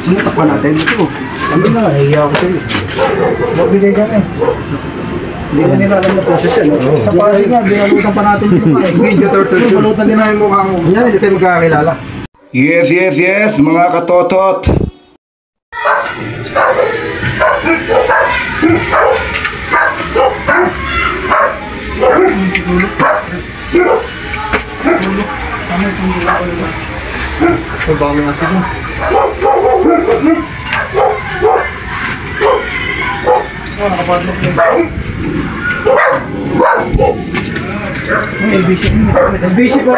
Ano pa natin ito? Ano na, nahiya ako sa'yo. Magbigay ka na eh. Hindi na nila alam na process yan. Sa pasi nga, dinalutan pa natin ito pa eh. Video turtle. Balutan din na yung mukha mo. Yan, hindi tayo magkakakilala. Yes, yes, yes, mga katotot. Pagbago natin ito. Nakapadlock yun. Ang LBC. LBC po.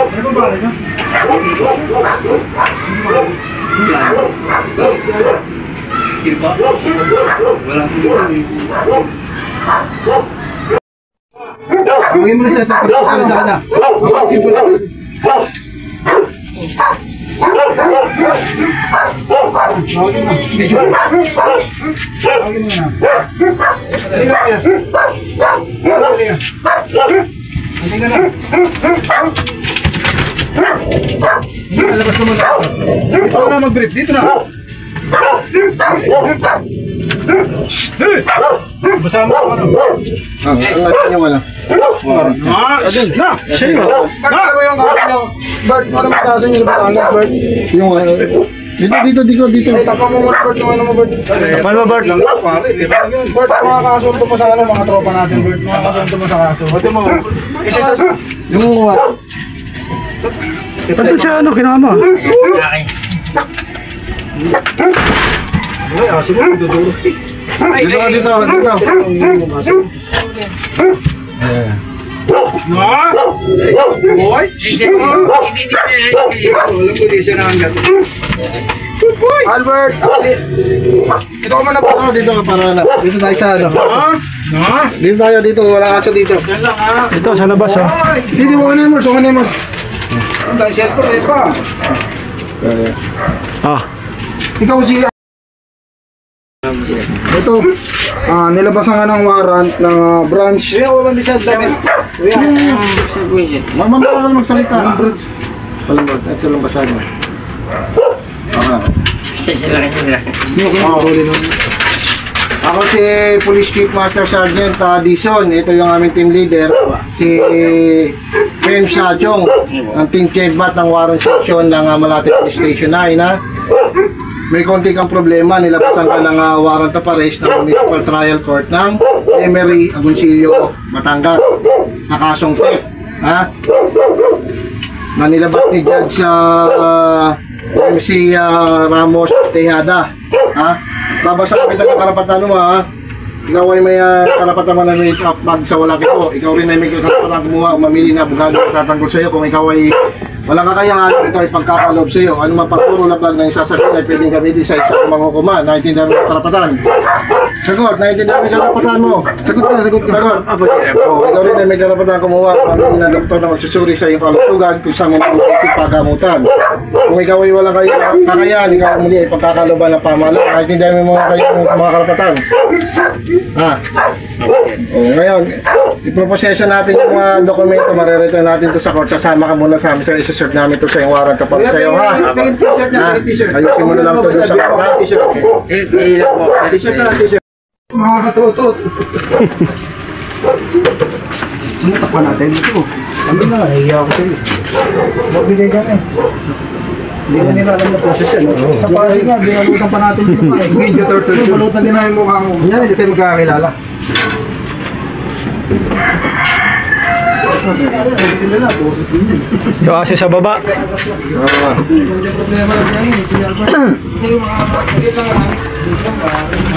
Ano ba rin? Gawin mo na sa ito pagkakala sa kanya. Simple lang. Gawin mo na. Medyo. Gawin mo na. Hindi ka na. Nalabas naman ako. Dito na mag-brief. Dito na. Basama ko ano? Ang natin yung ano? Na! Siya yun! Bakit mo yung kaso nyo? Bert, ano mo kaso nyo na Bert? Yung ano? Dito. Ay, tapang mo muna Bert yung ano mo Bert. Tapang mo Bert lang pare. Bert, mga kasunto mo sa ano, mga tropa natin Bert. Mga kasunto mo sa kaso. Pati mo. Yung mga. Pati siya ano, kinama? Ay, asin mo, duduro. Dito. Na? Boy? Alam ko di siya naanggat. Albert! Dito ka muna po. Dito ka para na. Dito tayo sa ano. Na? Dito tayo dito. Wala kaso dito. Yan lang ha. Ito sa labas ha. Dito mo na mo. Ang dahil siyempre eh pa. Ikaw si... Ito, nilabasan nga ng warrant ng branch. Wala ba siya damit? Mamamagal magsalita. Walang ba? Ito lang basahin mo. Ako si Police Chief Master Sergeant Dison. Ito yung aming team leader. Si Pem Sajong ng Team Kedbat ng Warrant Section ng Malate Police Station 9 ha. May konti kang problema, nilabasan ka ng warrant of arrest ng Municipal Trial Court ng Emery, Agoncillo, Batangas sa kasong theft ha? Na nilabas ni Judge MC Ramos Tejada ha? Babasa kita ng karapatan mo ha? Ikaw ay may karapatan mo na may bag sa wala ko. Ikaw rin ay may karapatan kumuha o mamili na abogado na tatanggol sa iyo. Kung ikaw ay walang kakayahan, ito ay pagkakaloob sa iyo. Ano mapapuro na bag na isasabihin ay pwedeng gamitin sa isang mangukuma. Naintindihan mo ang karapatan. Sagot, naintindihan mo ang karapatan mo. Sagot ka. Ikaw rin ay may karapatan kumuha o mamili na doktor na magsusuri sa iyong kalusugan kung saan mo mag-isip pagamutan. Kung ikaw ay walang kakayahan, ikaw muli ay pagkakalooban ng pamahalaan. Naintindihan mo mga karapatan. Ngayon, iproposesyon natin yung mga dokumento, marerito natin to sa court. Sasama ka muna sa amin, isa-serve namin to sa yung warrant kapag sa'yo ha. Ayusin mo na lang to doon sa court. T-shirt na, t-shirt. Mga katutot. Ano pa natin ito? Ano na, nahiya ako sa'yo. Magbigay ka na eh. Hindi na nila alam na process yan. Sa pasi nga, dinalutan pa natin ito pa eh. Video turtle. Balutan din na yung mukha mo. Yan, hindi tayo magkakakilala. Yung kasi sa baba.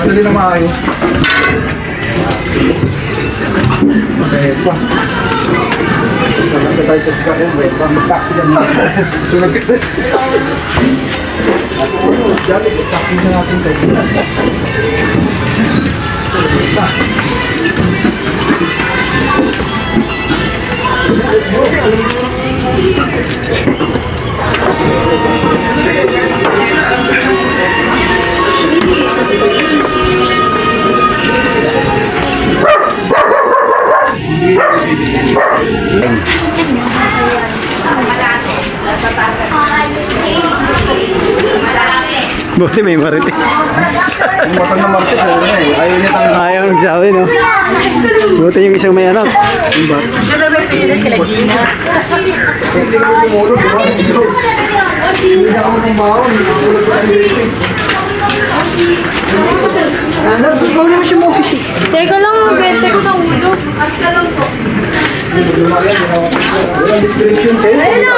Madali na maayos. Okay pa. Nasa tayo sa sasakyan, wait pa. Mag-taxi lang na. So nag-taxi na natin sa ito. Buti may marites. Yung matang na market, ayaw niya talaga. Ayaw nagsabi, no? Buti yung isang may anak. Teka lang, bente ko ng ulo. Walang description kayo. Ayun na!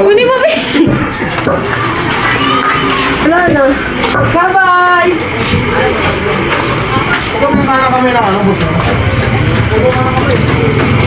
Kunin mo, Besi! Wala na. Bye-bye! Huwag mo na kami na ano, boss. Huwag mo na kami.